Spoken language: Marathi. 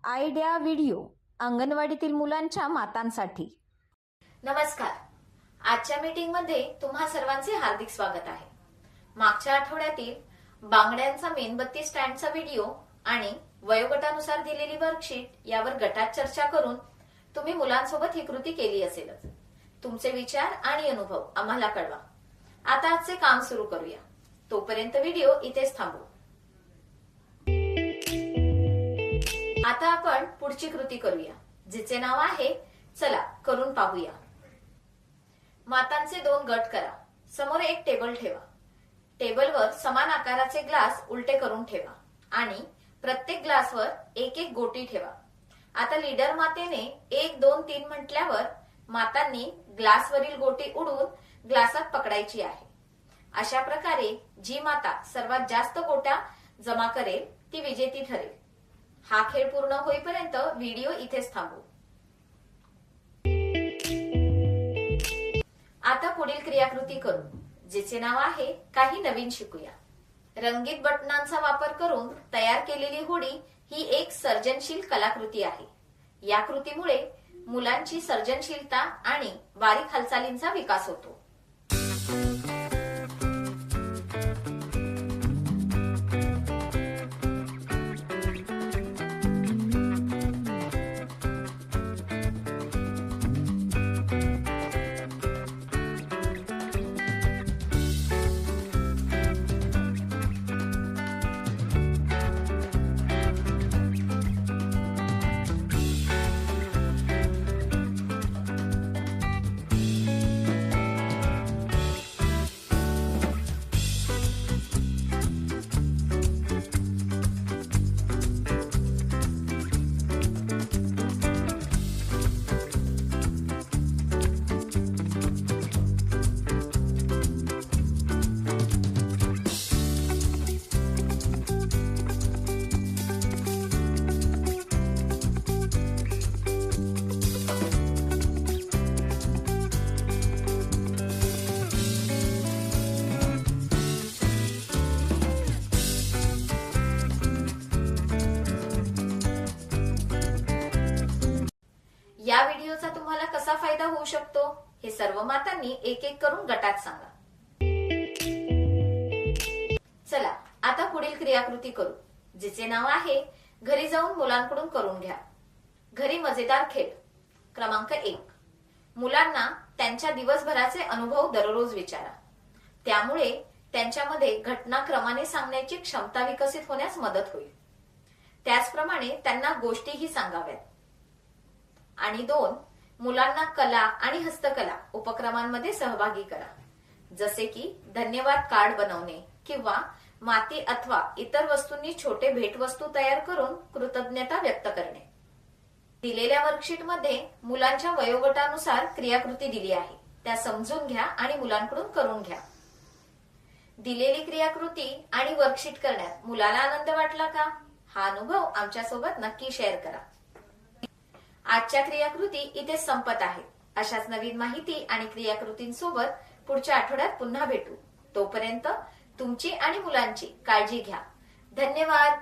आयडिया व्हिडिओ अंगणवाडीतील मुलांच्या मातांसाठी. नमस्कार. आजच्या मीटिंग मध्ये तुम्हा सर्वांचे हार्दिक स्वागत आहे. मागच्या आठवड्यातील बांगड्यांचा मेणबत्ती स्टँडचा व्हिडिओ आणि वयोगटानुसार दिलेली वर्कशीट यावर गटात चर्चा करून तुम्ही मुलांसोबत ही कृती केली असेलच. तुमचे विचार आणि अनुभव आम्हाला कळवा. आता आजचे काम सुरू करूया. तोपर्यंत व्हिडिओ इथेच थांबवू. आता आपण पुढची कृती करूया, जिचे नाव आहे चला करून पाहूया. मातांचे 2 गट करा. समोर एक टेबल ठेवा. टेबलवर समान आकाराचे ग्लास उलटे करून ठेवा आणि प्रत्येक ग्लासवर एक एक गोटी ठेवा. आता लीडर मातेने 1 2 3 म्हटल्यावर मातांनी ग्लासवरील गोटी उडवून ग्लासात पकडायची आहे. अशा प्रकारे जी माता सर्वात जास्त गोट्या जमा करेल ती विजेती ठरेल. हा खेळ पूर्ण होईपर्यंत व्हिडिओ इथेच थांबवू. आता पुढील क्रियाकृती करू, जिचे नाव आहे काही नवीन शिकूया. रंगीत बटनांचा वापर करून तयार केलेली होडी ही एक सर्जनशील कलाकृती आहे. या कृतीमुळे मुलांची सर्जनशीलता आणि बारीक हालचालींचा विकास होतो. या व्हिडिओचा तुम्हाला कसा फायदा होऊ शकतो हे सर्व मातांनी एक एक करून गटात सांगा. चला आता पुढील क्रियाकृती करू, जिचे नाव आहे घरी जाऊन मुलांकडून करून घ्या. घरी मजेदार खेळ. क्रमांक 1. मुलांना त्यांच्या दिवसभराचे अनुभव दररोज विचारा. त्यामुळे त्यांच्यामध्ये घटनाक्रमाने सांगण्याची क्षमता विकसित होण्यास मदत होईल. त्याचप्रमाणे त्यांना गोष्टीही सांगाव्यात. आणि 2. मुलांना कला आणि हस्तकला उपक्रमांमध्ये सहभागी करा, जसे की धन्यवाद कार्ड बनवणे किंवा माती अथवा इतर वस्तूंनी छोटे भेटवस्तू तयार करून कृतज्ञता व्यक्त करणे. दिलेल्या वर्कशीटमध्ये मुलांच्या वयोगटानुसार क्रियाकृती दिली आहे, त्या समजून घ्या आणि मुलांकडून करून घ्या. दिलेली क्रियाकृती आणि वर्कशीट करण्यात मुलाला आनंद वाटला का? हा अनुभव आमच्यासोबत नक्की शेअर करा. आजच्या क्रियाकृती इथेच संपत आहेत. अशाच नवीन माहिती आणि क्रियाकृतींसोबत पुढच्या आठवड्यात पुन्हा भेटू. तोपर्यंत तुमची आणि मुलांची काळजी घ्या. धन्यवाद.